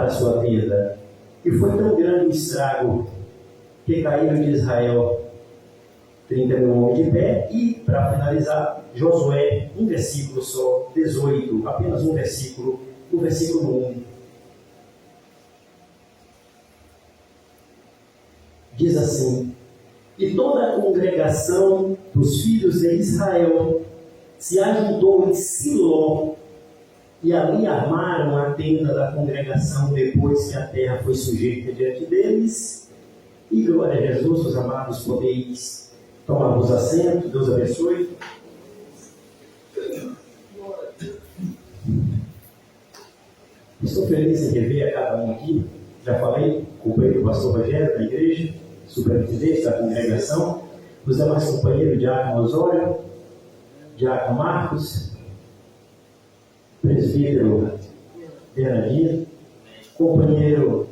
para a sua tenda. E foi tão grande o estrago que caíram de Israel 30 mil homens de pé. E, para finalizar, Josué, um versículo só, 18, apenas um versículo, o versículo 1. Diz assim: e toda a congregação dos filhos de Israel se ajuntou em Siló, e ali armaram a tenda da congregação depois que a terra foi sujeita diante deles. E glória a Jesus, os amados, podeis tomar os assentos. Deus abençoe. Estou feliz em rever a cada um aqui. Já falei, companheiro do pastor Rogério da igreja, superintendente da congregação, os demais companheiros, Diácono Osório, Diácono Marcos, presbítero Bernardino, companheiro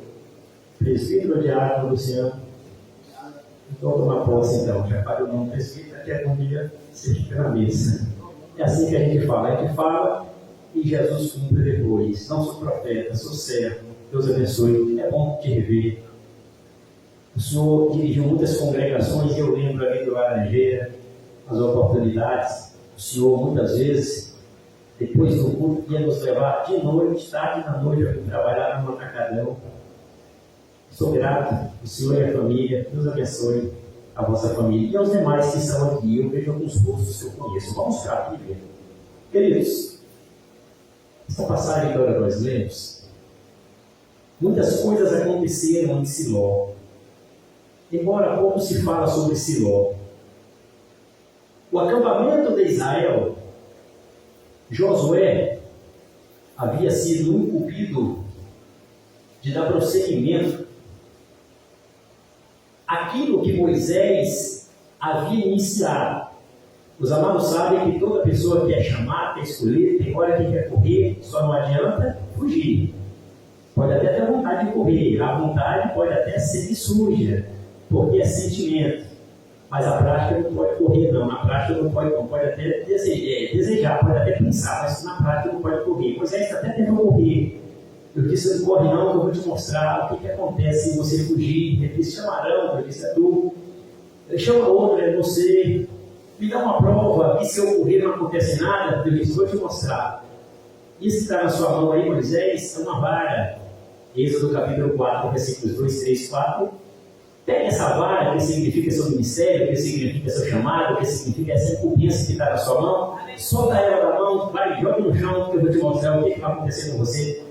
presbítero Diácono Luciano. Vou tomar posse então, já falei o nome presbítero, que algum dia você fica na mesa. É assim que a gente fala e Jesus cumpre depois. Não sou profeta, sou servo. Deus abençoe, é bom te rever. O Senhor dirigiu muitas congregações, eu lembro ali do Laranjeira, as oportunidades. O Senhor, muitas vezes, depois do culto, ia nos levar de noite, tarde da noite, para trabalhar no Atacadão. Sou grato, o Senhor e a família. Deus abençoe a vossa família. E aos demais que estão aqui, eu vejo alguns rostos que eu conheço. Vamos cá, aqui ver. Queridos, essa passagem que agora nós lemos, muitas coisas aconteceram em Siló. Embora pouco se fala sobre Siló. O acampamento de Israel, Josué havia sido incumbido de dar prosseguimento àquilo que Moisés havia iniciado. Os amados sabem que toda pessoa que é chamada, quer escolher, tem hora que quer correr, só não adianta fugir. Pode até ter vontade de correr, a vontade pode até ser que suja, porque é sentimento. Mas a prática não pode correr, não. Na prática não pode até desejar, pode até pensar, mas na prática não pode correr. Moisés até tentou correr. Eu disse, não corre não, que eu vou te mostrar o que acontece se você fugir. Ele disse, chamarão, eu disse, é tu. Ele chama outro, é você. Me dá uma prova, e se eu correr não acontece nada, eu disse, vou te mostrar. Isso que está na sua mão aí, Moisés, é uma vara. Êxodo capítulo 4, versículos 2, 3, 4. Pega essa vara, que significa seu ministério, que significa seu chamado, que significa essa incumbência que está na sua mão. Solta ela da mão, vai, joga no chão, que eu vou te mostrar o que vai acontecer com você.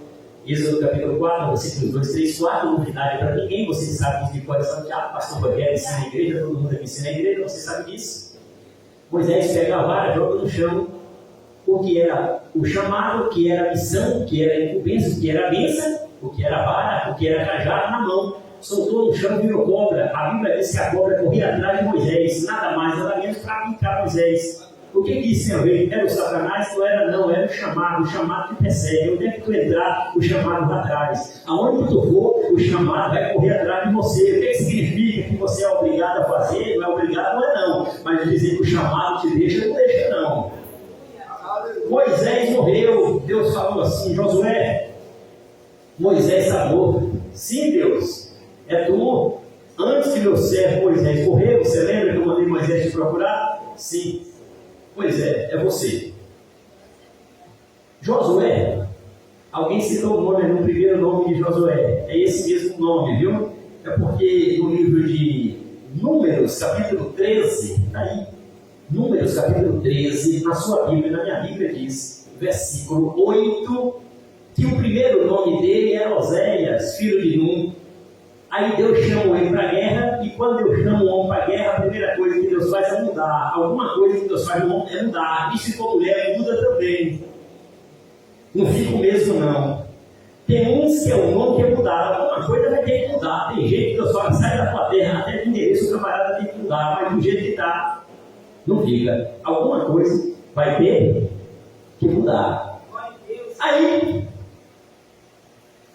Êxodo capítulo 4, versículos 2, 3, 4. Novidade para ninguém, vocês sabem de coração que o pastor Rogério ensina a igreja, todo mundo aqui ensina a igreja, você sabe disso. Moisés pega a vara, joga no chão, o que era o chamado, o que era a missão, o que era a incumbência, o que era a bênção, o que era a vara, o que era a cajado na mão. Soltou no chão e virou cobra. A Bíblia diz que a cobra corria atrás de Moisés, nada mais, nada menos para picar Moisés. O que isso tem a ver? Era o Satanás? Não era, não, era o chamado que persegue. Onde é que tu entrar, o chamado vai atrás. Aonde tu for, o chamado vai correr atrás de você. O que significa que você é obrigado a fazer? Não é obrigado, não é não. Mas dizer que o chamado te deixa, não deixa não. Moisés morreu. Deus falou assim, Josué, Moisés está morto. Sim, Deus. É tu, antes que meu servo Moisés morreu, você lembra que eu mandei Moisés te procurar? Sim. Pois é você. Josué, alguém citou o nome, no primeiro nome de Josué. É esse mesmo nome, viu? É porque no livro de Números, capítulo 13, está aí. Números, capítulo 13, na sua Bíblia, na minha Bíblia diz, versículo 8, que o primeiro nome dele era Oséias, filho de Num. Aí Deus chama ele para a guerra, e quando Deus chama o homem para a guerra, a primeira coisa que Deus faz é mudar. Alguma coisa que Deus faz no homem é mudar. E se for mulher, muda também. Não fica o mesmo, não. Tem uns que é o nome que é mudar. Alguma coisa vai ter que mudar. Tem gente que Deus fala, sai da tua terra, até que endereço o camarada tem que mudar, mas do jeito que está, não fica. Alguma coisa vai ter que mudar. Aí,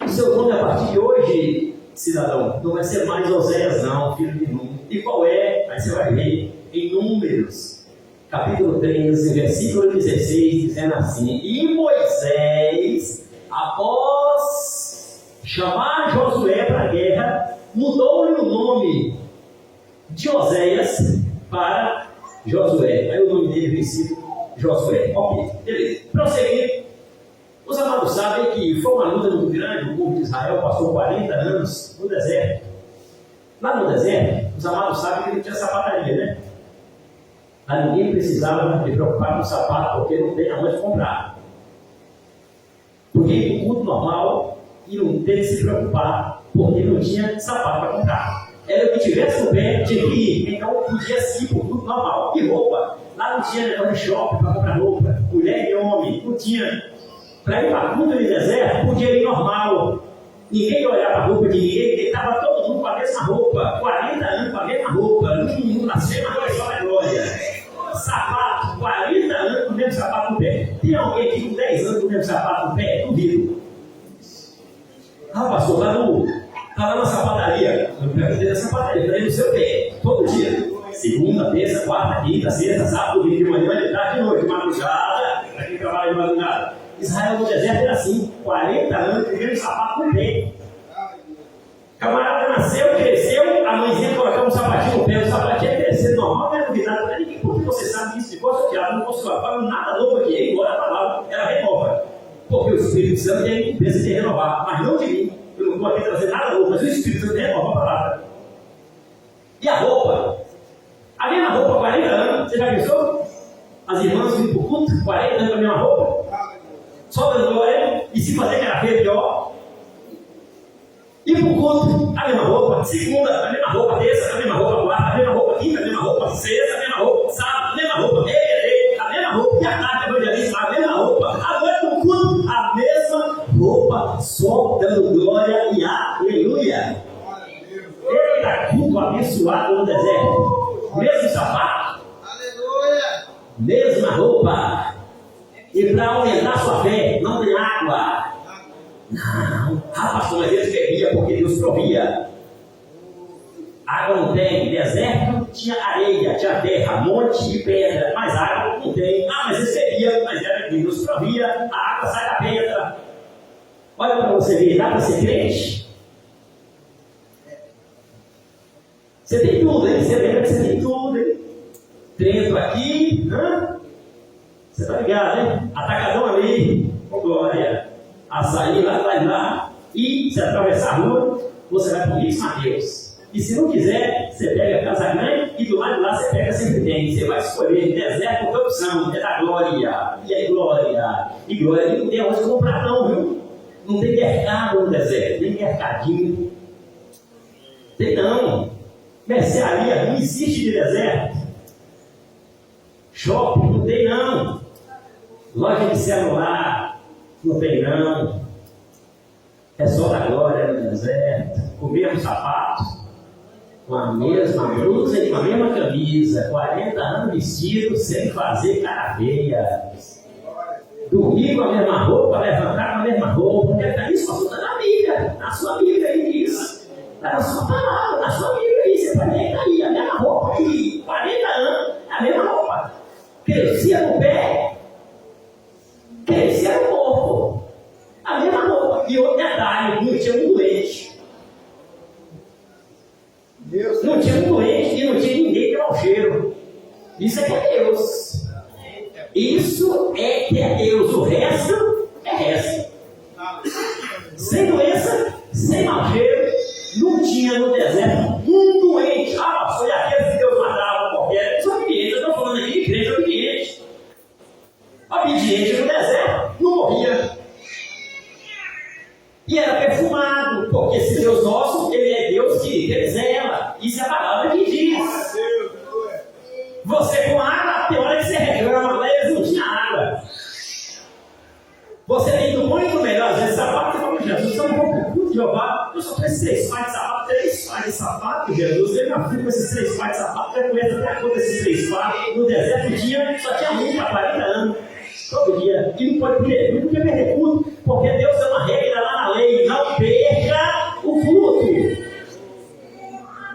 o seu nome a partir de hoje, cidadão, não vai ser mais Oséias não, filho de Num. E qual é? Aí você vai ver em Números, capítulo 13, versículo 16, dizendo assim, e Moisés, após chamar Josué para a guerra, mudou-lhe o nome de Oséias para Josué. Aí o nome dele veio sido Josué. Ok, beleza. Prosseguindo, os amados sabem que foi uma luta muito grande. O povo de Israel passou 40 anos no deserto. Lá no deserto, os amados sabem que não tinha sapataria, né? Lá ninguém precisava se preocupar com o sapato, porque não tem aonde comprar. Porque no culto normal, e não tem que se preocupar, porque não tinha sapato para comprar. Era o que tivesse no pé, tinha que ir. Então podia sim por tudo normal. E roupa? Lá não tinha negócio de shopping para comprar roupa. Mulher e homem, não tinha. Para ir para culto no deserto, podia ir normal. Ninguém olhava a roupa de ninguém, porque estava todo mundo com a mesma roupa. 40 anos com a mesma roupa. Não nasceu na glória, só na glória. Sapato, 40 anos com o mesmo sapato no pé. Tem alguém aqui com 10 anos com o mesmo sapato no pé? Duvido. Ah, pastor, está lá na sapataria. Eu perguntei da sapataria, falei no seu pé, todo dia. Segunda, terça, quarta, quinta, sexta, sábado, domingo de manhã, de tarde, de noite, de madrugada. Para quem trabalha de madrugada. Israel no deserto era assim, 40 anos com o mesmo sapato no pé. Camarada nasceu, cresceu, a mãezinha colocava um sapatinho no pé, o sapatinho ia crescer normal, não era novidade para ninguém. Por que você sabe disso? De coisa que não posso falar nada novo aqui, é igual a palavra, ela renova. Porque o Espírito Santo tem a empresa de renovar, mas não de mim. Eu não estou aqui trazendo nada novo, mas o Espírito Santo renova a palavra. E a roupa? A mesma roupa, 40 anos, você já pensou? As irmãs vindo para o culto, 40 anos com a mesma roupa? Só dando glória, e se fazer que era feio, pior. E para o culto, a mesma roupa, segunda, a mesma roupa, terça, a mesma roupa, quarta, a mesma roupa, quinta, a mesma roupa, sexta, a mesma roupa, sábado, a mesma roupa, a mesma roupa, e a tarde, evangelista, a mesma roupa, a noite no culto, a mesma roupa, só dando glória e aleluia. Eita, culto abençoado no deserto, mesmo sapato, aleluia, mesma roupa. E para aumentar sua fé, não tem água. Não, pastor, mas eles bebiam porque Deus provia. Água não tem, deserto tinha areia, tinha terra, monte de pedra, mas água não tem. Mas eles bebiam, mas era que Deus provia, a água sai da pedra. Olha para você ver, dá para ser crente? Você tem tudo, hein? Você lembra que você tem tudo, hein? Trento aqui, você está ligado, hein? Atacadão ali, com glória. Açaí lá, vai lá. E se atravessar a rua, você vai para o Mix Mateus. E se não quiser, você pega a Casa Grande e do lado de lá você pega sempre tem. Você vai escolher deserto por opção, é da glória. E aí, glória. E glória. E não tem onde comprar, não, viu? Não tem mercado no deserto, tem mercadinho. Tem não. Mercearia não existe de deserto. Shopping não tem não. Loja de celular não tem não. É só da glória no deserto. Com o mesmo sapato, com a mesma blusa e com a mesma camisa. 40 anos vestido sem fazer cara feia. Dormir com a mesma roupa, levantar com a mesma roupa. Porque está isso, pastor, está na Bíblia. Na sua Bíblia aí diz. Está na sua palavra, na sua Bíblia aí. Você vai ver aí, a mesma roupa aí. 40 anos, a mesma roupa. Crescia no pé, crescia no corpo. A mesma roupa. E outro detalhe, não tinha um doente. Não tinha um doente e não tinha ninguém que dá o cheiro. Isso é que é Deus. Isso é que é Deus. O resto é resto. Sem doença, sem mau cheiro, não tinha no deserto um doente. Foi aquele que Deus matava qualquer. São obedientes, eu estou falando aqui de crente obediente. Obediente no deserto, não morria. E era perfumado, porque esse Deus nosso, ele é Deus que zela. Isso é a palavra que diz. Você com água, tem hora que você reclama, mas eles não tinham água. Você tem muito melhor, às vezes, sapato, você fala, Jesus, eu não vou pro culto de Jeová, eu só preciso 3 pares de sapato, 3 pares de sapato, Jesus, eu já fui com esses 3 pares de sapato, eu conheço até a cor desses 3 pares, no deserto tinha, só tinha um para 40 anos, todo dia, e não pode perder culto, porque Deus é uma regra lá na lei, não perca o culto,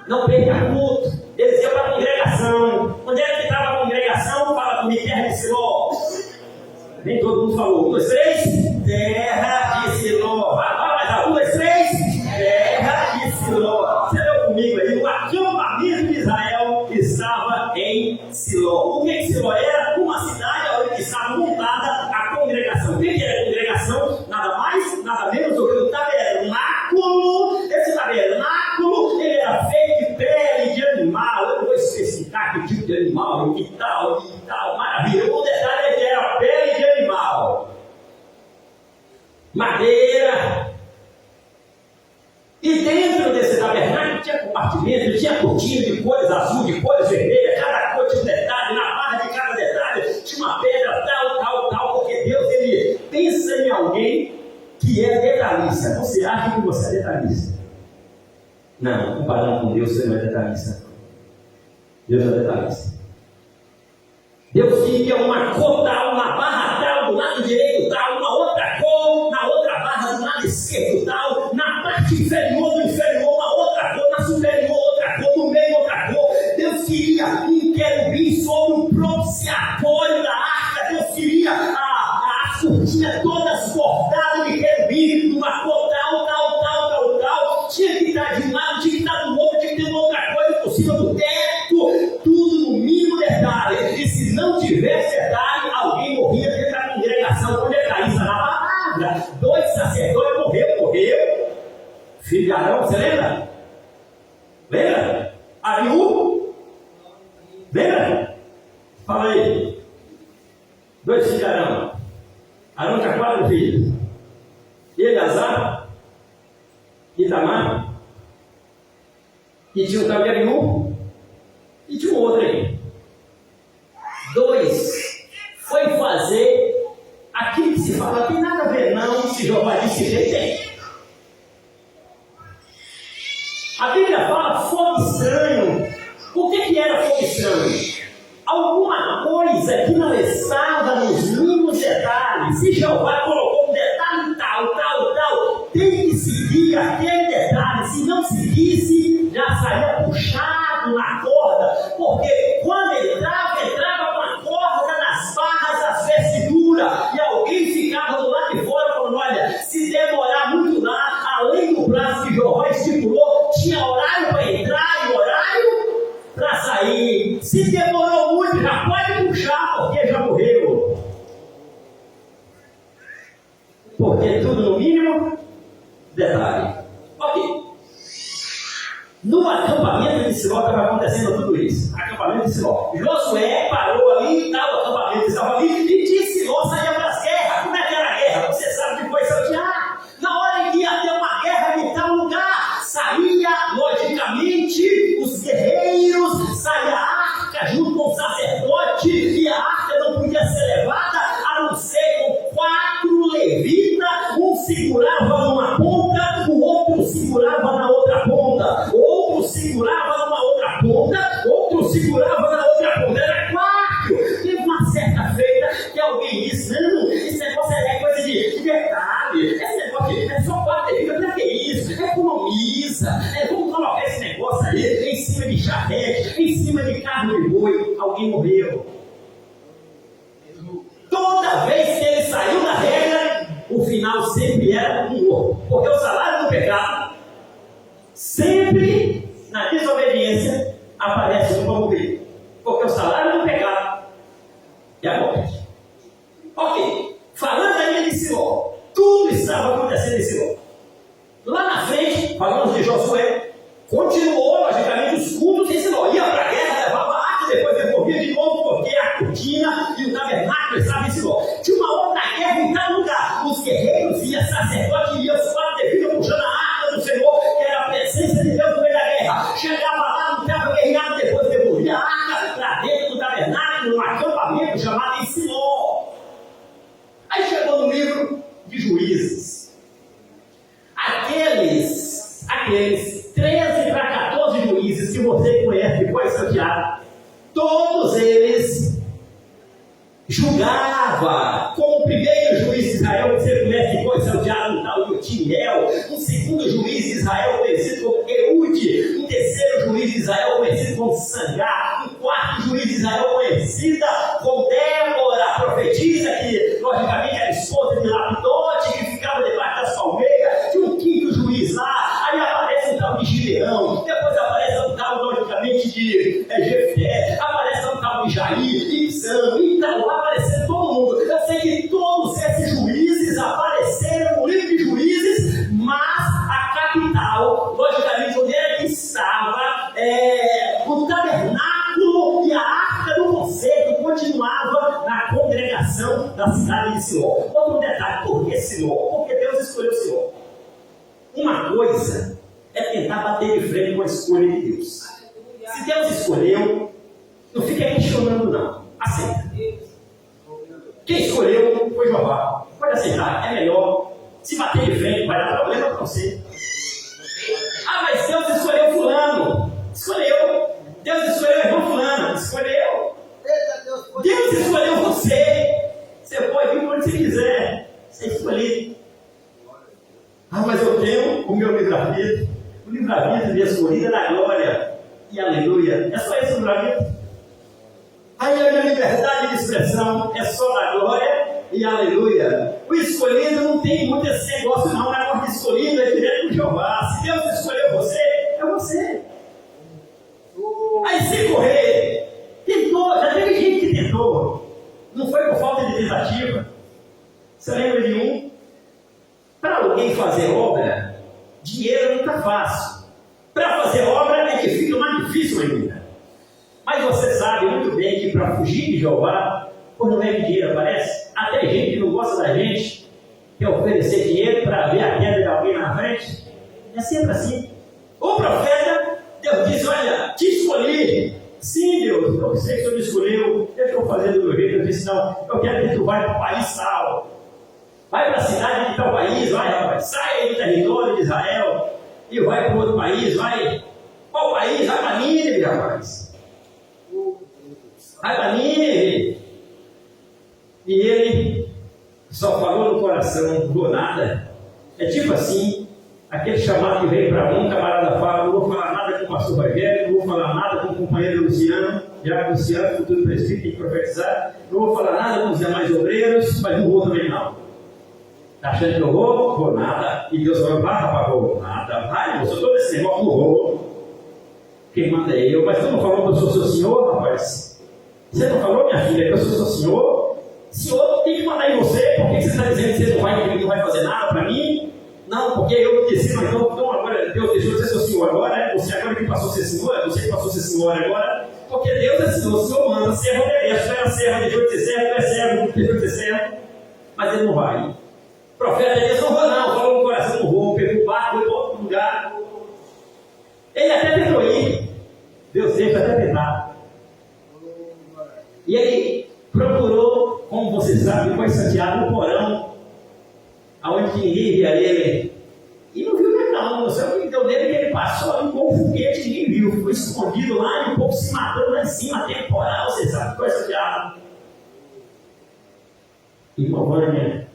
não perca culto. Eles iam para a congregação, onde é que estava a congregação? Fala comigo, terra de Siló. Nem todo mundo falou. 1, 2, 3. Terra de Siló. Vai mais. 1, 2, 3. E dentro desse tabernáculo tinha compartimento, tinha cortina de cores azul, de cores vermelhas, cada cor tinha um detalhe, na barra de cada detalhe tinha uma pedra tal, porque Deus, ele pensa em alguém que é detalhista. Você acha que você é detalhista? Não, comparando com Deus, você não é detalhista. Deus é detalhista. Deus queria uma cor tal, uma barra tal, do lado direito tal, uma outra cor, na outra barra do lado esquerdo tal, na parte inferior do inferior uma outra cor, na superior outra cor, no meio outra cor. Deus queria um querubim sobre o propiciatório da arca. Deus queria as cortinas todas bordadas de querubim, uma cor tal. Tinha que estar de um lado, tinha que estar do outro, tinha que ter uma outra coisa por cima do teto, tudo no mínimo detalhe. E se não tivesse detalhe, alguém morria dentro da congregação. Onde é que está isso? Na palavra. 2 sacerdotes morreu. Filho de Arão, você lembra? Lembra? Abiú? Lembra? Fala aí. 2 filhos de Arão. Arão tinha 4 filhos. Eleazar, Itamar, e tinha um tal de Abiú, e tinha um outro aí. 2 foi fazer aquilo que se fala, tem nada a ver não, se Jeová disse que tem. A Bíblia fala fogo estranho. O que era fogo estranho? Alguma coisa que não estava nos mínimos detalhes. Se Jeová colocou um detalhe tal, tem que seguir aquele detalhe. Se não seguisse, já saía puxado na corda. Porque quando entrava com a corda nas barras das vestiduras. E alguém ficava do lado de fora falando, olha, se demorar muito lá, além do prazo que Jeová estipulou, tinha horário para entrar e horário para sair. Se demorou muito, já pode puxar, porque já morreu. Porque tudo no mínimo detalhe. Ok. No acampamento de Siló estava acontecendo tudo isso. Acampamento de Siló. Josué parou ali e tal, o acampamento estava ali, e de Siló saía para as guerras. Como é que era a guerra? Você sabe depois, na hora em que ia ter uma guerra em tal lugar, saía, logicamente, os guerreiros, saía a arca junto com o sacerdote, e a arca não podia ser levada, a não ser com 4 levitas, um segurava numa ponta, o outro segurava na outra ponta, outro segurava numa outra ponta, outro segurava na outra ponta, era 4. Teve uma certa feita que alguém disse, não, esse negócio é coisa de detalhe, esse negócio é só 4 levitas, para que isso? Economiza, vamos colocar esse negócio aí em cima de charrete, em cima de carro de boi. Alguém morreu. Toda vez que ele saiu da regra, o final sempre era um morro. Porque o salário do pecado, sempre na desobediência, aparece um para morrer. Porque o salário do pecado é a morte. Ok, falando ainda de Siló, tudo estava acontecendo em Siló. Lá na frente, falamos de Josué, continuou, logicamente, os cultos em Siló. Ia para a guerra, levava a arca, depois devolvia de novo, porque a cortina e o tabernáculo estavam em Siló. Tinha uma outra guerra em tal lugar. Os guerreiros iam, sacerdotes iam, os 4 levitas puxando a arca do Senhor, que era a presença de Deus no meio da guerra. Chegava lá, não estava guerreado, depois devolvia a arca para dentro do tabernáculo, num acampamento chamado em Siló. Aí chegou no livro de Juízes. Aqueles 13 para 14 juízes que você conhece depois, Santiago, todos eles julgavam, como o primeiro juiz de Israel, que você conhece depois, Santiago, um tal de Otiniel, um segundo juiz de Israel, conhecido como Eude, um terceiro juiz de Israel, conhecido como Sangar, um quarto juiz de Israel, conhecida como Débora, a profetisa, que logicamente era esposa de Lapidote, que ficava debaixo das palmeiras, tinha um quinto juiz lá, aí aparece um tal de Gileão, depois aparece um tal, logicamente, de Jefté, aparece um tal de Jair, Ibsam, então lá aparecendo todo mundo. Eu sei que todos esses juízes apareceram no livro de Juízes, mas a capital, logicamente, onde era que estava, o tabernáculo e a arca do concerto continuava na congregação da cidade de Siló. Outro detalhe, por que Siló? Porque Deus escolheu Siló. Uma coisa é tentar bater de frente com a escolha de Deus. Se Deus escolheu, não fica questionando não. Aceita. Quem escolheu foi Jeová. Pode aceitar, é melhor. Se bater de frente, vai dar problema para você. Ah, mas Deus escolheu fulano. Escolheu. Deus escolheu o irmão fulano. Escolheu. Deus escolheu você. Você pode vir onde você quiser. Você escolheu. Ah, mas eu tenho o meu livre-arbítrio. O livre-arbítrio de escolhida é da glória. E aleluia. É só esse o livre-arbítrio. Aí a minha liberdade de expressão é só da glória e aleluia. O escolhido não tem muito esse negócio não. O negócio de escolhido é direto com Jeová. Se Deus escolheu você, é você. Aí se correr, tentou, já teve gente que tentou. Não foi por falta de tentativa. Você lembra de um? Para alguém fazer obra, dinheiro não está fácil. Para fazer obra é que fica mais difícil ainda. Mas você sabe muito bem que para fugir de Jeová, por não é que dinheiro aparece, até gente que não gosta da gente, quer oferecer dinheiro para ver a queda de alguém na frente. É sempre assim. O profeta, Deus diz, olha, te escolhi. Sim, Deus, eu sei que o Senhor me escolheu, eu estou fazendo do meu jeito. Eu disse, não, eu quero que tu vai para o país tal. Vai para a cidade de tal país, vai rapaz, sai do território de Israel e vai para outro país, vai. Qual país? Vai para Nínive, rapaz. Vai para Nínive. E ele só falou no coração, não falou nada. É tipo assim, aquele chamado que veio para um, camarada fala, não vou falar nada com o pastor Rogério, não vou falar nada com o companheiro Luciano, já que o Luciano, futuro presbítero, tem que profetizar, não vou falar nada com os demais obreiros, mas não vou também não. Está achando que eu vou? Vou nada. E Deus vai, rapaz, vou nada. Vai, eu sou todo esse negócio, não vou. Quem manda é eu. Mas tu não falou que eu sou seu senhor, rapaz? Você não falou, minha filha, que eu sou seu senhor? O senhor tem que mandar em você. Por que você está dizendo que você não vai fazer nada para mim? Não, porque eu disse, mas então agora Deus deixou de ser seu senhor agora, né? Você agora que passou a ser senhor, é você que passou a ser senhor agora. Porque Deus é senhor, o senhor manda, servo obedece. Tu era servo, deixou de ser servo, tu é servo, deixou de ser servo. Mas ele não vai. O profeta disse, não vou não, falou no coração, não vou, pegou o barco, foi para outro lugar. Ele até tentou ir, Deus deixa até tentar. E ele procurou, como você sabe, foi Santiago no porão, aonde ninguém via ele. E não viu ele não, você o que deu dele que ele passou ali com um foguete, ninguém viu, ficou escondido lá e um pouco se matando lá em cima, temporal, você sabe, foi Santiago. Irmã Vânia,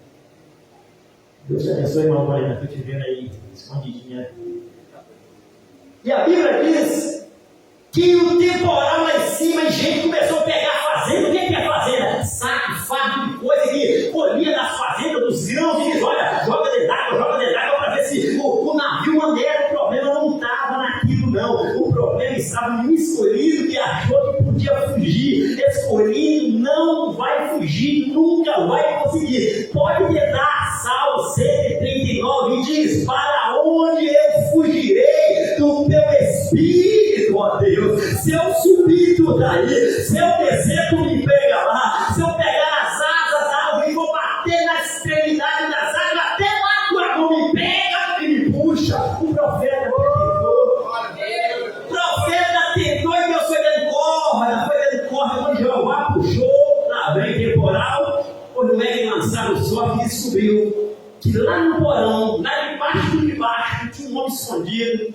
Deus te abençoe, irmã Vânia, estou te vendo aí, escondidinha. E a Bíblia diz que o temporal lá em cima, e gente começou a pegar a fazenda. O que é fazenda? Saco, fardo de coisa que colhia das fazendas, dos grãos, e diz, olha, joga dentro d'água para ver se o navio andeira. O problema não estava naquilo, não. O problema estava no escolhido que achou que podia fugir. Escolhido não vai fugir, nunca vai conseguir. Pode tentar, Salmo 139 diz, para onde eu fugirei do teu Espírito, ó Deus? Se eu subir tudo daí, se eu descer, tu me pega lá. Se eu pegar as asas da árvore e vou bater na extremidade das asas, até lá tua mão me pega e me puxa. O profeta tentou. O profeta tentou e Deus foi dando corda. Quando Jeová puxou, lá vem temporal, quando ele lançaram o sol, e descobriu que lá no porão, lá debaixo, tinha um homem escondido.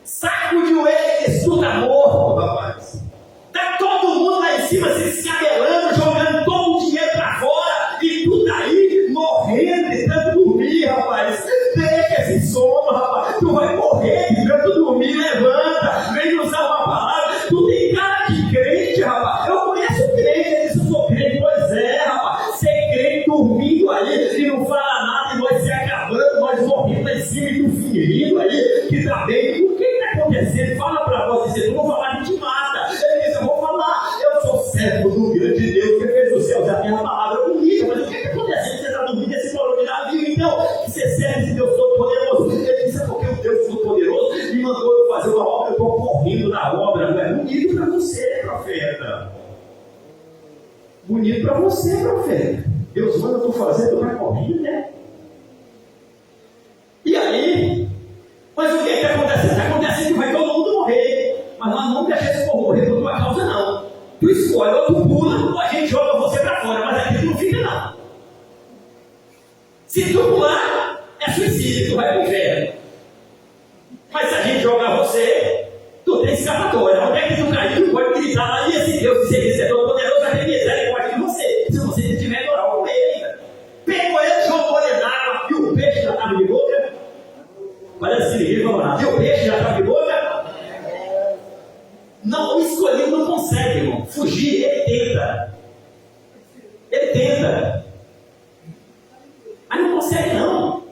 Sacudiu ele, disse, tu tá morto, rapaz. Tá todo mundo lá em cima se escabelando, jogando todo o dinheiro pra fora, e tu tá aí morrendo, tentando dormir, rapaz. Deixa esse sono, rapaz. Tu vai morrer, tentando dormir, levanta, vem usar uma palavra. Tu tem cara de crente, rapaz. Eu conheço crente, ele disse, eu sou crente. Pois é, rapaz. Ser crente dormindo aí, e não fala nada, e nós se acabando, nós morrendo lá em cima, e tu fingindo aí, que tá bem. O que está acontecendo? Fala para nós, dizer, não vou falar, a gente mata. Ele disse, eu vou falar, eu sou servo do grande Deus, que fez o céu, já tem a palavra bonita, mas o que está acontecendo? Você está dormindo esse valor de navio, então, que você serve de Deus Todo-Poderoso. Ele disse, é porque o Deus Todo-Poderoso me mandou eu fazer uma obra, eu estou correndo na obra, não é bonito para você, profeta. Bonito para você, profeta. Deus manda eu estou fazendo, eu estou correndo, né? E aí, mas o que está acontecendo? Mas se a gente jogar você, tu tem escapatória. Onde é que tu caiu? Tu pode gritar lá e esse Deus, se ele é todo poderoso, vai ter misericórdia de você. Se você não tiver moral com ele ainda. Pegou ele, jogou ele na água e o peixe já estava de boca. Parece que ninguém falou nada. E o peixe já estava de boca. Não, o escolhido não consegue, irmão. Fugir, ele tenta. Ele tenta. Mas não consegue, não.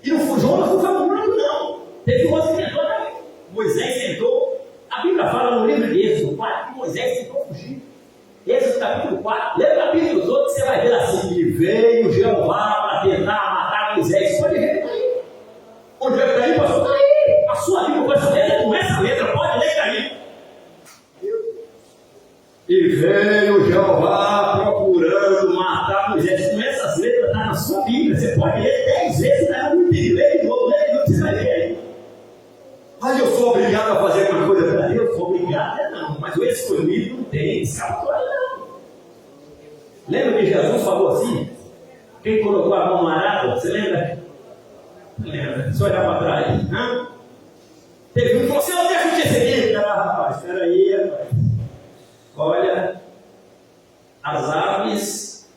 E não fugiu, não foi muito, não. Teve outro que tentou também. Moisés tentou. A Bíblia fala no livro de Êxodo 4 que Moisés tentou fugir. Êxodo capítulo 4. Lê o capítulo dos outros, você vai ver assim. E veio Jeová para tentar matar Moisés. Pode ver, está aí. Onde é que está aí, pastor? Está aí. A sua Bíblia com essa letra, com essa letra, pode ler, está aí. E veio Jeová procurando matar Moisés. Com essas letras, está na sua Bíblia. Você pode ler 10 vezes, está no livro. Lê de novo, você vai ver aí. Ai, eu sou obrigado a fazer uma coisa para Deus? Sou obrigado, não. Mas o escolhido não tem escapatória, não. Lembra que Jesus falou assim? Quem colocou a mão no arado? Você lembra? Lembra? Só olhar para trás. Não? Teve um que falou assim: onde é que eu tinha seguido? Ah, rapaz, espera aí, rapaz. Olha, as aves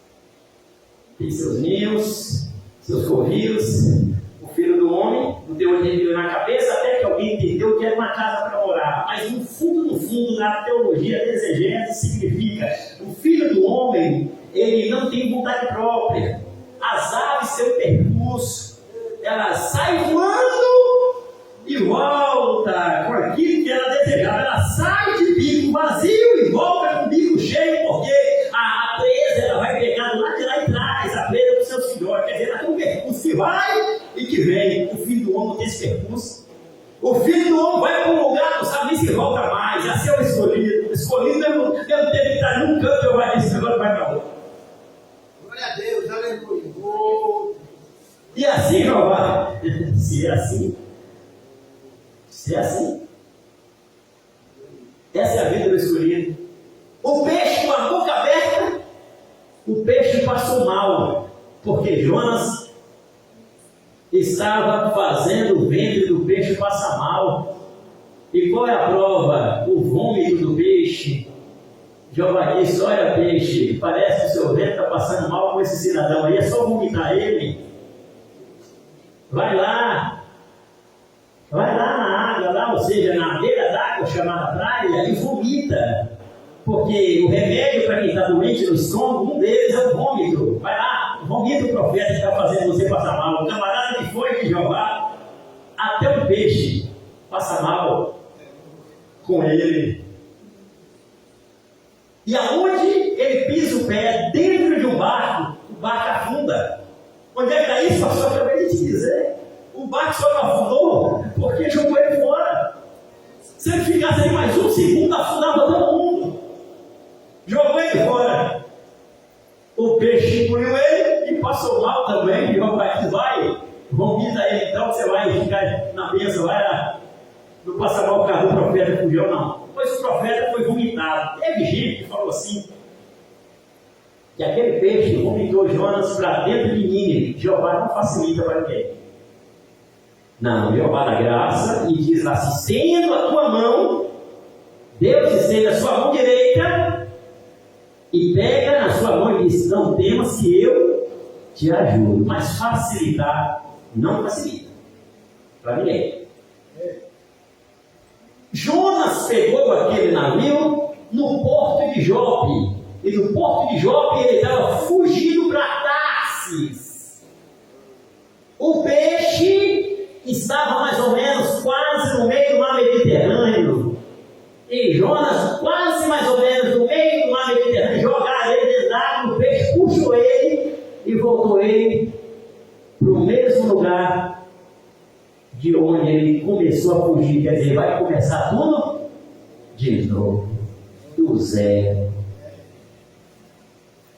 têm seus ninhos, seus covios. O filho do homem não deu orelha na cabeça até que alguém entendeu que era uma casa para morar. Mas no fundo, na teologia da exegese significa: o filho do homem, ele não tem vontade própria. As aves, seu percurso, ela sai voando e volta com aquilo que ela desejava. Ela sai de bico vazio e volta com o bico cheio, porque a presa ela vai pegando lá de lá e traz a presa do seu filhote. Quer dizer, ela tem um percurso que vai e que vem. O filho do homem não tem esse percurso. O filho do homem vai para um lugar, não sabe nem se volta mais. Já é o escolhido. O escolhido eu não teve que estar num canto, eu vai disso, agora vai para outro. Glória a Deus, aleluia. E assim, Jeová, se é assim, essa é a vida do escolhido. O peixe com a boca aberta, o peixe passou mal, porque Jonas estava fazendo o ventre do peixe passar mal. E qual é a prova? O vômito do peixe. Jeová disse: olha, peixe, parece que o seu ventre está passando mal com esse cidadão aí, é só vomitar ele. Vai lá na água, lá, ou seja, na beira d'água chamada praia, e vomita. Porque o remédio para quem está doente no estômago, um deles é o vômito. Vai lá, vomita o profeta que está fazendo você passar mal. O camarada que foi de Jeová, até o peixe passa mal com ele. E aonde ele pisa o pé, dentro de um barco, o barco afunda. Onde é que está isso, pastor? Eu acabei de te dizer. O barco só não afundou porque jogou ele fora. Se ele ficasse ali mais um segundo, afundava todo mundo. Jogou ele fora. O peixe engoliu ele e passou mal também. E o rapaz vai, vomita ele, então você vai ficar na mesa, vai lá. Não passa mal o carro do profeta que fugiu, não. Depois o profeta foi vomitado. Teve gente que falou assim: que aquele peixe vomitou Jonas para dentro de Nínive. Jeová não facilita para ninguém. Não, Jeová dá graça e diz assim: estenda a tua mão, Deus estende a sua mão direita e pega na sua mão e diz: não temas que eu te ajudo. Mas facilitar não facilita para ninguém. Jonas pegou aquele navio no porto de Jope. E no porto de Jope ele estava fugindo para Tarsis. O peixe estava mais ou menos quase no meio do mar Mediterrâneo. E Jonas, quase mais ou menos no meio do mar Mediterrâneo, jogaram ele dentro d'água, o peixe puxou ele e voltou ele para o mesmo lugar de onde ele começou a fugir. Quer dizer, vai começar tudo de novo, do zero.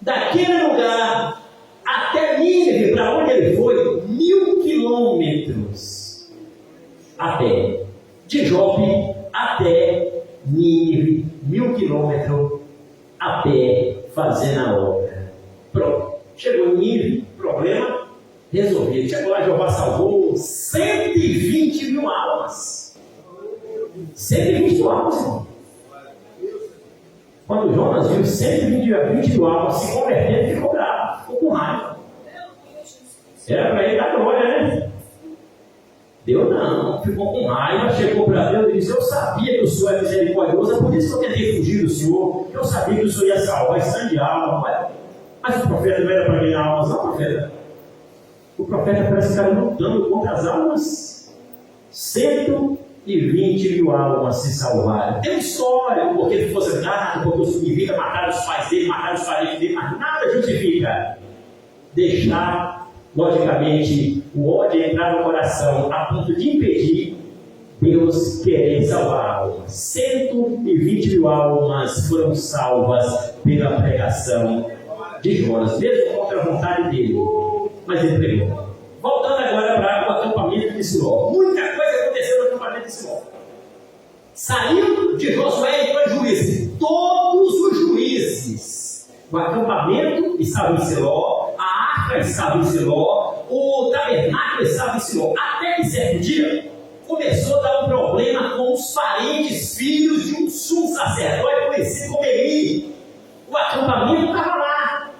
Daquele lugar até Nínive, para onde ele foi, 1000 quilômetros a pé. De Jope até Nínive, 1000 quilômetros a pé, fazendo a obra. Pronto. Chegou em Nínive, problema resolvido. Chegou lá, Jeová salvou 120 mil almas. almas. 120 mil almas, irmão. Quando Jonas viu 120 mil almas se convertendo, ele ficou bravo, ficou com raiva. Era para ele dar glória, né? Deus não, ficou com raiva, chegou para Deus e disse: eu sabia que o Senhor é misericordioso, é por isso que eu tentei fugir do Senhor, eu sabia que o Senhor ia salvar esse sangue de alma. Mas o profeta não era para ganhar almas, não, profeta. O profeta parece estar lutando contra as almas. 120 mil almas se salvaram. Tem uma história, porque ele fosse nada, porque os significa matar os pais dele, matar os parentes dele, mas nada justifica deixar, logicamente, o ódio entrar no coração a ponto de impedir Deus querer salvar almas. 120 mil almas foram salvas pela pregação de Jonas, mesmo contra a vontade dele. Mas ele pregou. Voltando agora para o acampamento de Siló. Muita coisa aconteceu no acampamento de Siló. Saiu de Josué e foi juiz. Todos os juízes. O acampamento estava em Siló, a arca estava em Siló, o tabernáculo estava em Siló. Até que certo dia começou a dar um problema com os parentes, filhos de um sumo sacerdote conhecido como Eli. O acampamento estava lá,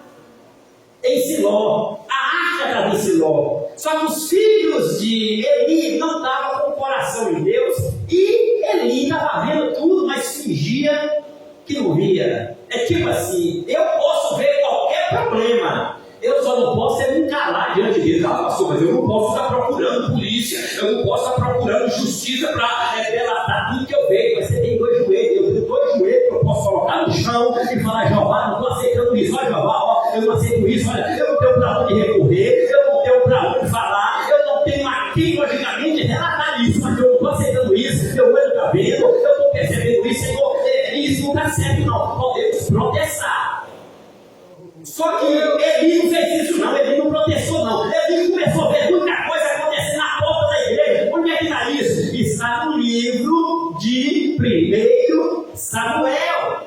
em Siló. A arca estava em Siló. Só que os filhos de Eli não estavam com o coração em Deus. E Eli estava vendo tudo, mas fingia que não via. É tipo assim: eu posso ver qualquer problema, eu só não posso me calar diante de Deus. Ah, pastor, mas eu não posso ficar procurando polícia, eu não posso estar procurando justiça para delatar tudo que eu vejo. Mas você tem 2 joelhos, eu tenho 2 joelhos que eu posso colocar no chão e falar: Jeová, não estou aceitando isso. Olha, Jeová, ó, eu não aceito isso. Olha, eu não tenho para onde recorrer, eu não tenho para onde falar, eu não tenho a quem, logicamente, relatar isso. Mas eu não estou aceitando isso, meu olho está vendo, eu estou percebendo isso, Senhor, isso não está certo, não. Podemos protestar. Só que Eli não fez isso, não. Ele não protestou, não. Eli começou a ver muita coisa acontecendo na porta da igreja. Onde é que está isso? Está no livro de 1 Samuel.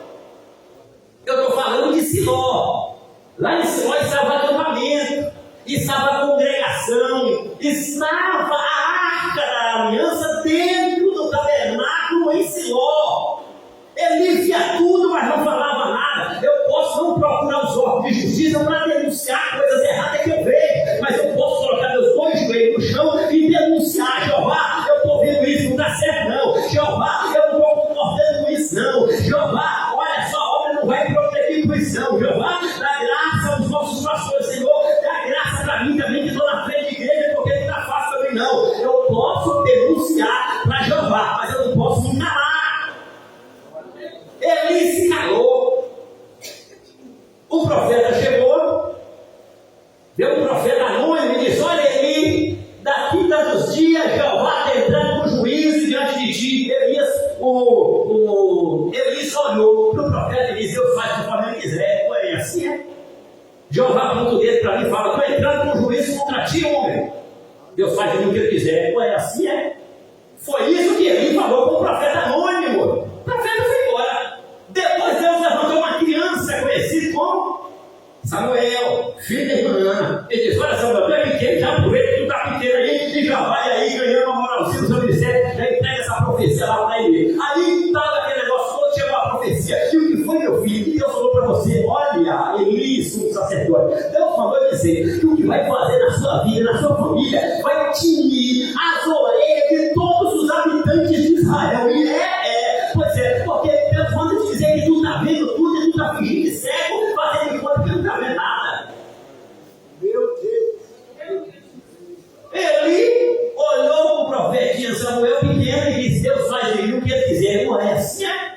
Eu estou falando de Siló. Lá em Siló estava o acampamento, estava a congregação, estava a arca da aliança dentro do tabernáculo em Siló. Eli via tudo, mas não falava nada. Eu posso não procurar os órgãos de justiça para denunciar coisas erradas que eu vejo, mas eu posso colocar meus 2 joelhos no chão e denunciar: Jeová, eu estou vendo isso, não está certo não. Jeová, eu não estou concordando com isso não. Jeová, olha, sua obra não vai prosseguir com isso não. Jeová, dá graça aos nossos pastores, Senhor, dá graça para mim também que estou na frente de igreja, porque não está fácil também não. Eu posso denunciar para Jeová, mas eu não posso me calar. Eli se calou. O profeta chegou, veio um profeta anônimo e disse: olha, Eli, daqui tantos dias Jeová está entrando com juízo diante de ti. Eli só olhou para o profeta e disse: Deus faz conforme ele quiser. Ué, assim é? Jeová aponta o dedo para mim e fala: estou entrando com juízo contra ti, homem. Deus faz o que ele quiser. Ué, assim é? Foi isso que Eli falou com o profeta anônimo. O profeta foi embora. Depois Deus levantou uma criança conhecida como Samuel, filho da irmã. Ele disse: olha, Samuel, tu é pequeno, já aproveita que tu está pequeno aí e já vai aí ganhando uma moralzinha do seu ministério, já entrega essa profecia lá para ele. Aí estava aquele negócio todo, chegou a profecia. E o que foi, meu filho? Que Deus falou para você: olha, Eli, sumo sacerdote, Deus mandou dizer que o que vai fazer na sua vida, na sua família, vai tinir as orelhas de todos os habitantes de Israel. E pois é, porque Deus manda te dizer que tu está vendo tudo e tu está fingindo de cego, fazendo de conta que não está vendo nada. Meu Deus. Ele olhou para o profetinha Samuel pequeno e disse: Deus faz de mim o que ele quiser. Não é assim, é?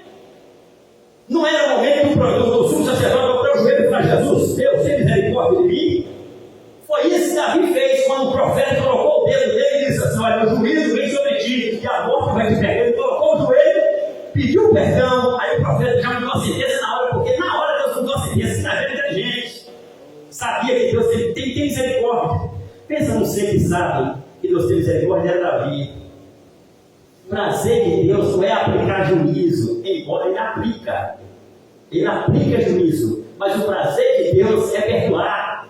Não era o momento do sumo sacerdote para o joelho para Jesus: Deus, tem misericórdia de mim. Foi isso que Davi fez quando o profeta colocou o dedo dele e disse assim: olha, o juízo vem sobre ti e a morte vai te pegar. Ele colocou o joelho, pediu perdão. Aí o profeta já me deu a certeza na hora, porque na hora Deus não deu a certeza, está vendo inteligente. Sabia que Deus tem misericórdia. Pensa no ser que sabe que Deus tem misericórdia, era Davi. O prazer de Deus não é aplicar juízo, embora ele aplica. Ele aplica juízo, mas o prazer de Deus é perdoar,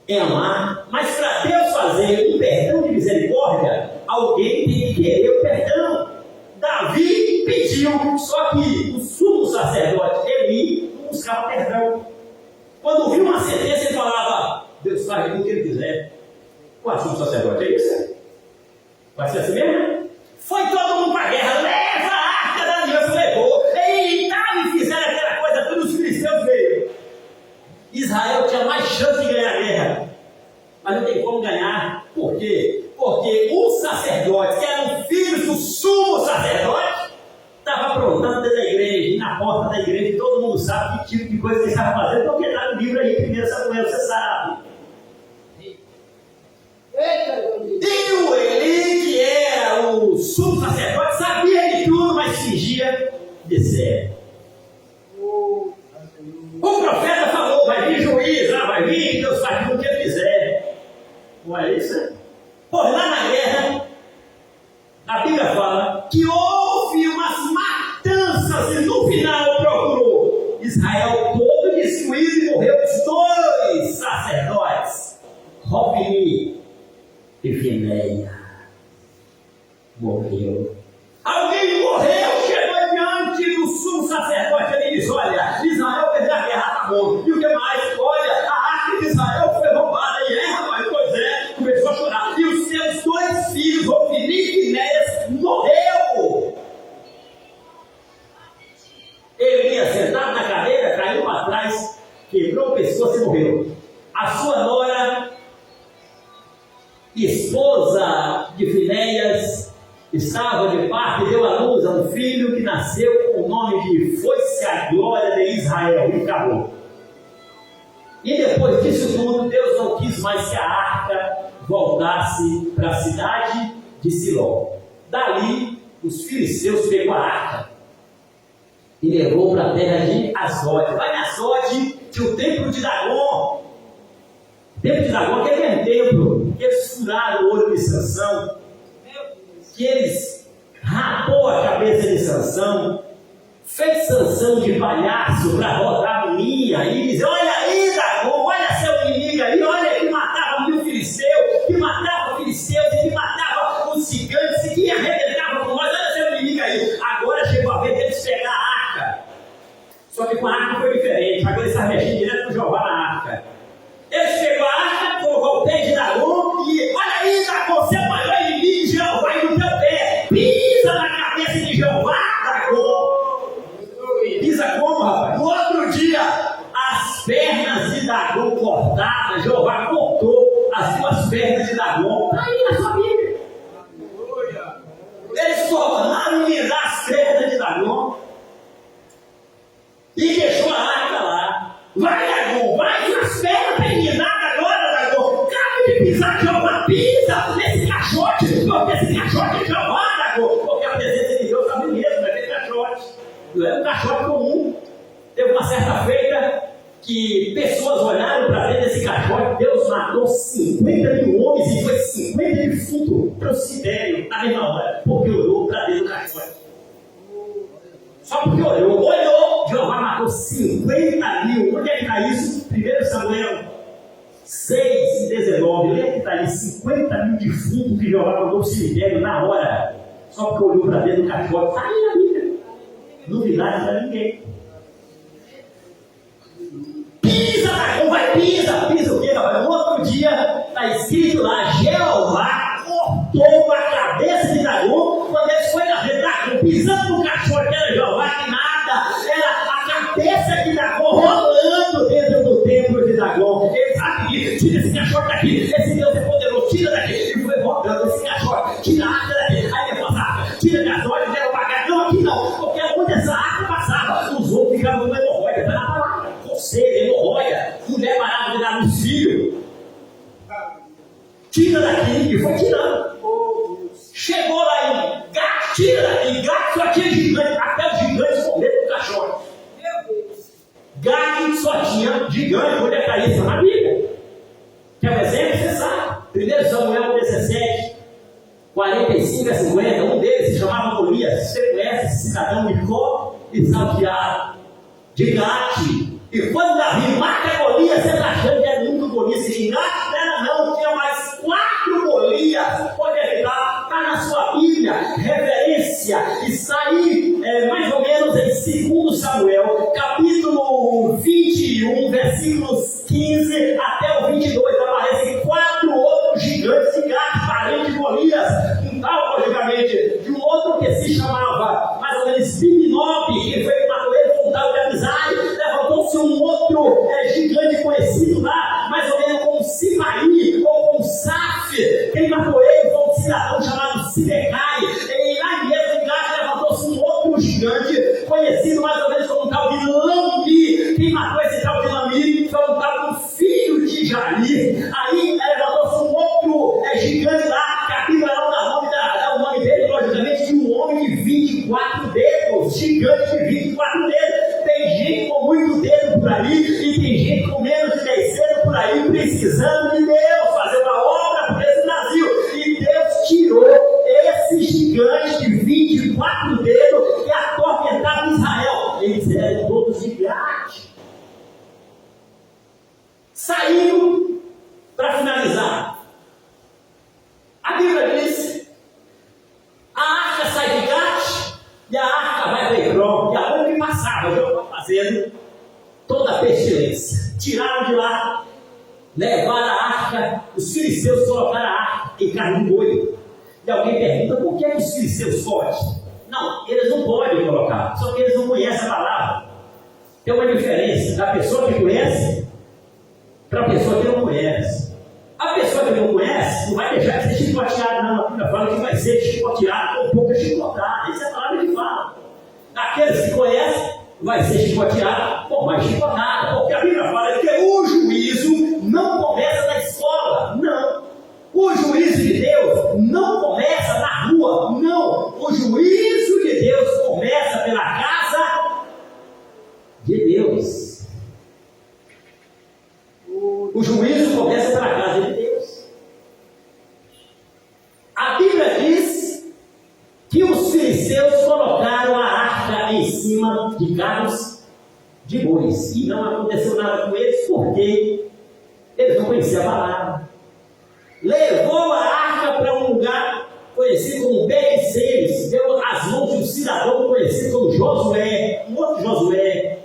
é amar. Mas para Deus fazer um perdão de misericórdia, alguém tem que querer o perdão. Davi pediu, só que o sumo sacerdote Eli não buscava perdão. Quando viu uma sentença, ele falava: Deus faz o que ele quiser. O sumo sacerdote é isso? Vai ser assim mesmo? Foi todo mundo para a guerra, leva a arca da aliança, levou. Eita, e fizeram aquela coisa toda, os filisteus veio. Israel tinha mais chance de ganhar a guerra, mas não tem como ganhar. Por quê? Porque um sacerdote, que era um filho do sumo sacerdote, estava aprontando dentro da igreja, e na porta da igreja, todo mundo sabe que tipo de coisa que ele estava fazendo, porque está no livro aí, 1 Samuel, você sabe. E o Eli, que era o sumo sacerdote, sabia de tudo, mas fingia de sério. O profeta falou: vai vir juiz, vai vir, Deus faz tudo o que ele quiser. Olha isso, né? Pois lá na guerra, a Bíblia fala que houve umas matanças e no final procurou Israel todo destruído e morreu os 2 sacerdotes, Hofni e Finéia. Morreu. Alguém morreu, chegou diante do sumo sacerdote, ele diz: olha, Israel perdeu a guerra, tá bom. E o que mais? Olha, a arca de Israel foi roubada. E rapaz, pois é, começou a chorar. E os seus 2 filhos, Hofni e Finéias, morreu. Ele ia sentado na cadeira, caiu para trás, quebrou o pescoço e morreu. A sua nora, esposa de Finéias, estava de parto e deu à luz a um filho que nasceu com o nome de Foi-se a glória de Israel, e acabou. E depois disso tudo, Deus não quis mais que a arca voltasse para a cidade de Siló. Dali, os filisteus pegou a arca e levou para a terra de Asdod. Lá em Asdod tinha o templo de Dagon. O templo de Dagon, aquele é templo que eles furaram o olho de Sansão, que eles rapou a cabeça de Sansão, fez Sansão de palhaço para rodar a linha e dizer: olha aí, Dagon, olha seu inimigo aí, olha que matava mil filisteus, que matava filisteus e que matava os gigantes e que arrebentava com nós, olha seu inimigo aí. Agora chegou a vez deles pegar a arca. Só que com a arca foi diferente, agora eles estavam mexendo direto com Jeová na arca. Eles pegou a arca, colocou o pé de Dagon e olha aí, Dagon, seu maior inimigo de Jeová e no teu pé, pisa na cabeça de Jeová, Dagon. Pisa como, rapaz? No outro dia, as pernas de Dagon cortadas, Jeová cortou as 2 pernas de Dagon. Está aí na sua Bíblia. Eles tornaram mirar as pernas de Dagon e deixou a arca lá. Vai, Dagon, vai nas pernas, tem nada agora, Dagon. Cabe de pisar, Jeová, pisa nesse caixote, porque esse caixote é Jeová, Dagon. Porque a presença de Deus sabe mesmo, naquele caixote. Não é um caixote comum. Teve uma certa feita que pessoas olharam para dentro desse caixote. Deus matou 50 mil homens e foi 50 defuntos para o cemitério na mesma hora, porque olhou para dentro do caixote. Só porque olhou, Jeová matou 50 mil. Onde é que está isso? 1 Samuel 6:19. Onde é que está ali? 50 mil defuntos que Jeová mandou para o cemitério na hora. Só porque olhou para dentro do caixote. Está aí na Bíblia. Novidade para ninguém. Pisa, Dagon, vai, pisa o quê, rapaz? No outro dia, está escrito lá: Jeová cortou a cabeça de Dagon. Quando eles foram na frente, Dagon pisando no cachorro, que era Jeová, que nada, era a cabeça de Dagon rolando dentro do templo de Dagon. Ele sabe: tira esse cachorro daqui, esse Deus é poderoso, tira daqui. E foi rodando esse cachorro, tira a arca daqui. Aí ele passava, tira minhas olhos, leva para cá. Não, aqui não, porque onde essa arca passava, os outros ficavam com hemorroida, está na palavra. Você, hemorroida, mulher parada de dar um filho. Tira daqui, e foi tirando. Chegou lá em Gato, tira daqui. Gato só tinha gigante, até os gigantes morreram no caixote. Gato só tinha gigante, onde é que está isso na Bíblia? Quer um exemplo? Você sabe. 1 Samuel 17, 45-50, um deles se chamava Golias. Você conhece esse cidadão Micó e salteado de Gate. E quando Davi mata Golias, você está achando que é muito Golias. E Gate não, tinha mais 4 Golias. Onde ele está? Está sua Bíblia, referência, está aí mais ou menos em 2 Samuel, capítulo 21, versículos 15 até o 22, aparecem 4 outros gigantes de Gate, parente de Golias, um tal, logicamente, de um outro que se chamava, mais ou menos, Biminob, que foi matou ele com um tal de Abisai. Levantou-se um outro gigante conhecido lá, mais ou menos como Simaí, ou como Saf. Quem matou ele foi um cidadão chamado Sibekai. E lá mesmo em Gate levantou-se um outro gigante, conhecido mais ou menos como um tal de Lambi. Quem matou esse tal de Lambi foi um tal de filho de Jali. Aí levantou-se um outro gigante lá, que a Bíblia não dá o nome dele, logicamente, de um homem de 24 dedos, gigante de 24 dedos. Tem gente com muito dedo por aí e tem gente com menos de 10 dedos por aí, precisando de Deus, fazer uma obra por esse Brasil. E Deus tirou esse gigante de 24 dedos que atormentava Israel. Eles eram todos de Gate. Saiu, para finalizar, a Bíblia diz: a arca sai de Gate e a arca vai para Hebron. E aonde passava, já estava fazendo toda a pestilência. Tiraram de lá, levaram a arca, os filisteus colocaram a arca em carne de boi. E alguém pergunta: por que os filisteus podem? Não, eles não podem colocar, só que eles não conhecem a palavra. Tem uma diferença da pessoa que conhece para a pessoa que não conhece. A pessoa que não conhece não vai deixar de ser chicoteada, não. A Bíblia fala que vai ser chicoteado com pouca chicotada. Isso é a palavra que fala. Aqueles que conhecem vai ser chicoteado com mais chicotada. Porque a Bíblia fala que o juízo não começa na escola. Não. O juízo de Deus não começa na rua. Não. O juízo de Deus começa pela casa de Deus. O juízo começa pela casa de Deus. A Bíblia diz que os filisteus colocaram a arca em cima de carros de bois. E não aconteceu nada com eles, porque eles não conheciam a palavra. Levou a arca para um lugar conhecido como Bet-Semes, deu as mãos de um cidadão conhecido como Josué, um outro Josué.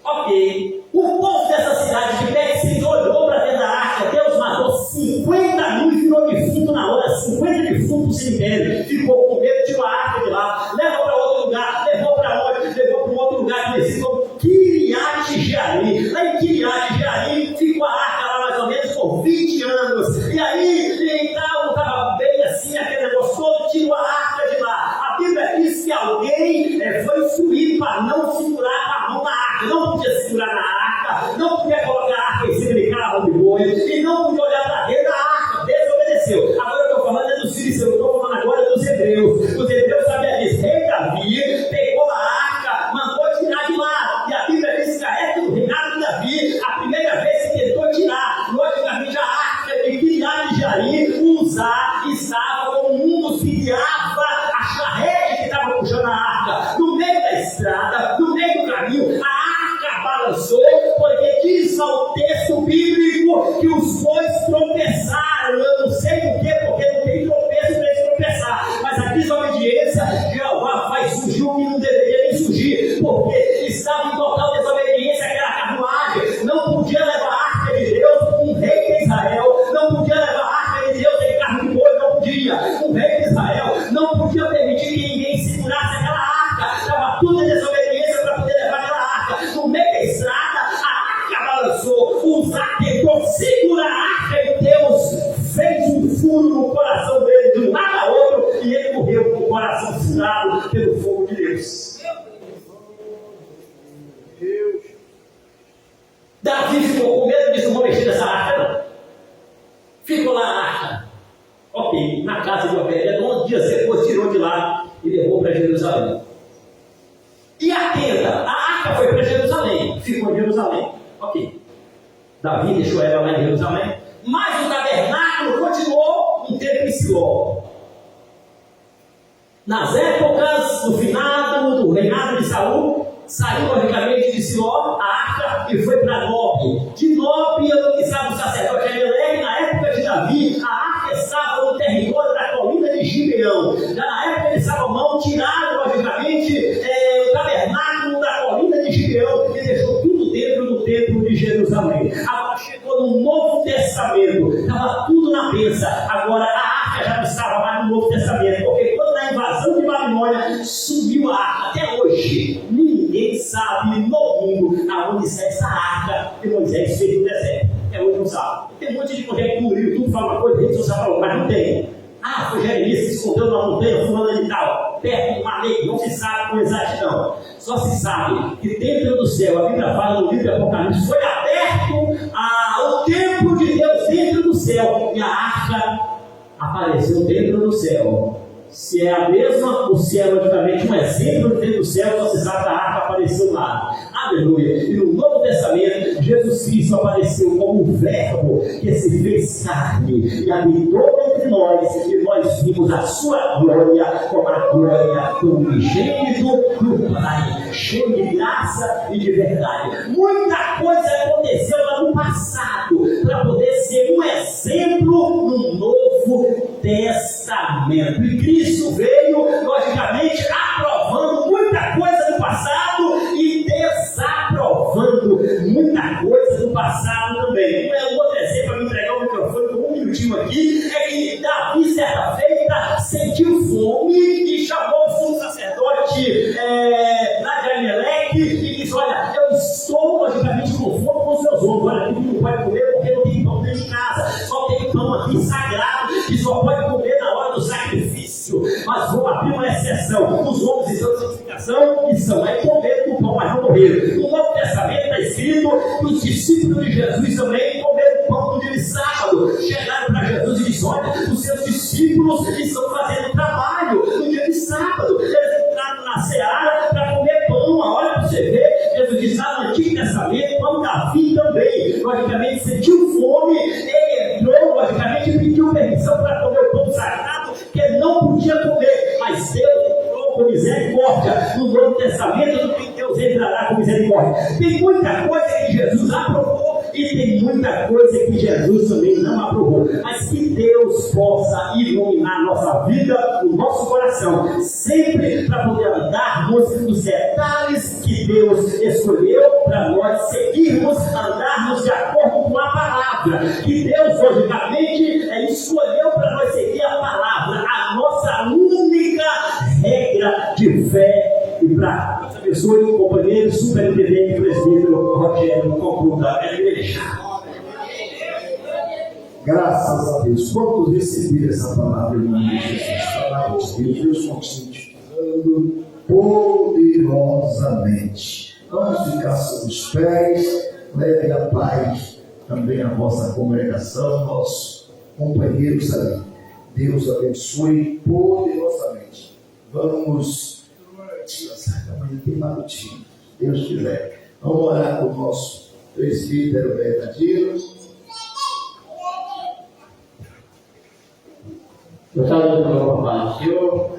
Ok. O povo dessa cidade de Bet-Semes olhou para dentro da arca. Deus matou 50 mil e virou defunto na hora. 50 defuntos no cemitério. Ficou com medo, tirou a arca de lá, levou para outro lugar. Levou para onde? Levou para um outro lugar conhecido como Kiriat Jearim. Lá em Kiriat Jearim ficou a arca lá mais ou menos por 20 anos. E aí, então, estava bem assim, aquele negócio todo, tirou a arca de lá. A Bíblia diz que alguém foi instruído para não segurar a mão na arca. Não podia segurar na arca, não podia colocar a arca em cima de carro de boi, e não podia olhar para dentro da arca. Desobedeceu. Agora eu estou falando dos filisteus, eu estou falando agora dos hebreus. Os hebreus sabiam disso. Rei Davi pegou a arca, mandou tirar de lá. E a Bíblia diz que a época do reinado de Davi, a primeira vez que tentou tirar, logicamente a arca de Kiriat Jearim, Uzá estava como um dos que guiava a charrete que estava puxando a arca. No meio da estrada, no meio do caminho, a arca balançou, porque diz ao texto bíblico que os bois tropeçaram. Eu não sei porquê, porque não tem tropeço para eles tropeçar, mas a desobediência, Jeová faz surgir o que não deveria nem surgir, porque estava em total desobediência aquela carruagem. Não podia levar a arca de Deus, um rei de Israel, não podia levar a arca de Deus em carro de boi, não podia. Um rei de Israel não podia permitir que ninguém segurasse aquela arca, estava tudo em desobediência para poder levar aquela arca. No meio da estrada, a arca balançou, Uzá tentou segurar a arca e Deus fez um furo no coração dele de um lado a outro e ele morreu com o coração furado pelo fogo de Deus. Davi ficou com medo, disse: não vou mexer nessa arca não. Ficou lá a arca, ok, na casa de Obed-Edom. Dias depois tirou de lá e levou para Jerusalém. E a tenda, a arca foi para Jerusalém, ficou em Jerusalém, ok. Davi deixou ela lá em Jerusalém, mas o tabernáculo continuou um tempo em Siló. Nas épocas do finado do reinado de Saul, saiu logicamente de Siló a arca e foi para Nob. De Nob estava o sacerdote Amelec. Na época de Davi, a arca estava no território da colina de Gibeão. Já na época de Salomão, tiraram, logicamente, o tabernáculo da colina de Gibeão e deixou tudo dentro do templo de Jerusalém. Agora chegou no Novo Testamento, estava tudo na mesa. Agora a arca já não estava mais no Novo Testamento, porque quando na invasão de Babilônia subiu a arca. Até hoje, ninguém sabe no mundo aonde está essa arca que Moisés fez no deserto. Até hoje não sabe. Tem um monte de conjectura, o YouTube fala uma coisa, a rede social fala, mas não tem. Ah, foi Jeremias que se escondeu numa montanha fulana de tal, perto de uma lei, não se sabe com exatidão. Só se sabe que dentro do céu, a Bíblia fala no livro de Apocalipse, foi aberto o templo de Deus dentro do céu, e a arca apareceu dentro do céu. Se é a mesma, ou se é logicamente um exemplo dentro do céu, só se sabe que a arca apareceu lá. Aleluia! E no Novo Testamento, Jesus Cristo apareceu como um verbo que se fez carne e habitou entre nós, e nós vimos a sua glória como a glória do unigênito do Pai, cheio de graça e de verdade. Muita coisa aconteceu lá no passado para poder ser um exemplo no Novo Testamento. E Cristo veio, logicamente, aprovando muita coisa do passado e desaprovando muita coisa do passado também. Um outro exemplo, para me entregar o microfone por um minutinho aqui, é que Davi, certa feita, sentiu fome e chamou o sumo sacerdote lá de Aimeleque e disse: olha, eu estou logicamente com fome com os seus ombros. Olha, tu não pode comer porque não tem pão dentro de casa, só tem pão aqui sagrado que só pode comer na hora do sacrifício. Mas vou abrir uma exceção: os homens estão de santificação e são aí comer o pão, mas não morrer. No Novo Testamento está escrito que os discípulos de Jesus também comeram pão no dia de sábado. Chegaram para Jesus e disseram: olha, os seus discípulos estão fazendo trabalho no dia de sábado. Eles entraram na seara para comer pão. Olha para você ver, Jesus disse lá no Antigo Testamento, como Davi também, logicamente, sentiu fome, ele entrou, logicamente, e pediu permissão para comer o pão sagrado que ele não podia comer, mas Deus entrou com misericórdia. No Novo Testamento, Deus entrará com misericórdia. Tem muita coisa que Jesus aprovou e tem muita coisa que Jesus também não aprovou, mas que Deus possa iluminar nossa vida, o nosso coração, sempre para poder andarmos nos detalhes que Deus escolheu para nós seguirmos, andarmos de acordo com a palavra que Deus logicamente escolheu para nós seguir a palavra, a nossa única regra de fé e prática. Deus abençoe o companheiro superintendente presbítero Rogério, concluda a igreja. Graças a Deus. Quantos receberam essa palavra em nome de Jesus? Palavra de Deus, Deus continue falando poderosamente. Vamos ficar sobre os pés, leve a paz também a vossa congregação, nossos companheiros ali. Deus abençoe poderosamente. Vamos descansar, amanhã tem malutinho, Deus quiser. Vamos orar com o nosso presbítero verdadeiro. Eu saúdo pelo Pai, Senhor.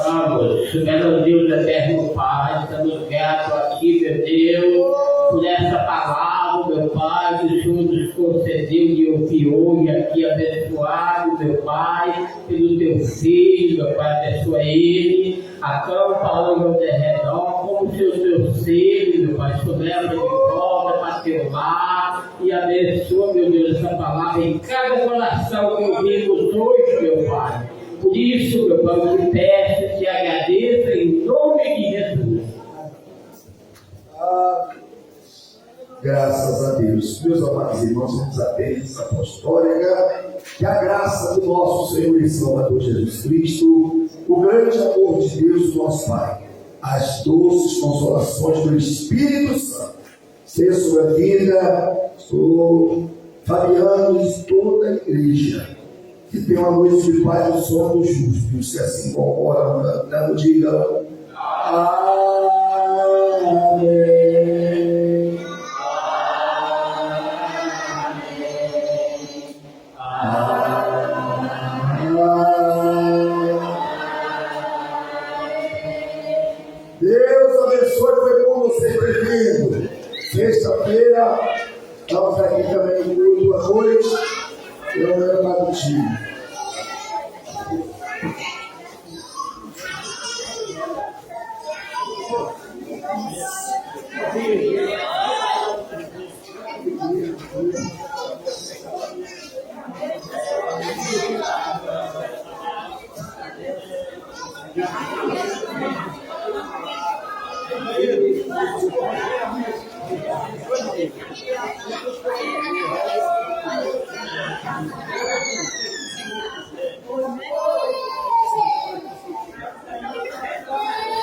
Vamos, meu Deus eterno Pai, estamos gratos aqui, meu Deus, por essa palavra, meu Pai, que o Senhor nos concedeu de ouvir hoje aqui, abençoado, meu Pai, pelo teu filho, meu Pai, abençoa ele, acampa hoje ao derredor, como seus teus seres, meu Pai, leva de volta para teu lar, e abençoa, meu Deus, essa palavra em cada coração que ouvimos hoje, meu Pai. Por isso, meu Pai, eu te peço, te agradeço em nome de Jesus. Graças a Deus. Meus amados irmãos, vamos à bênção apostólica. Que a graça do nosso Senhor e Salvador Jesus Cristo, o grande amor de Deus, nosso Pai, as doces consolações do Espírito Santo, seja sobre a vida do Fabiano e de toda a igreja. Que tenha uma noite de paz no sono dos justos, se assim concordam, não digam amém. Deus abençoe, foi bom você ter vindo. Sexta-feira, estamos aqui também no culto à noite. Eu não lembro mais do time.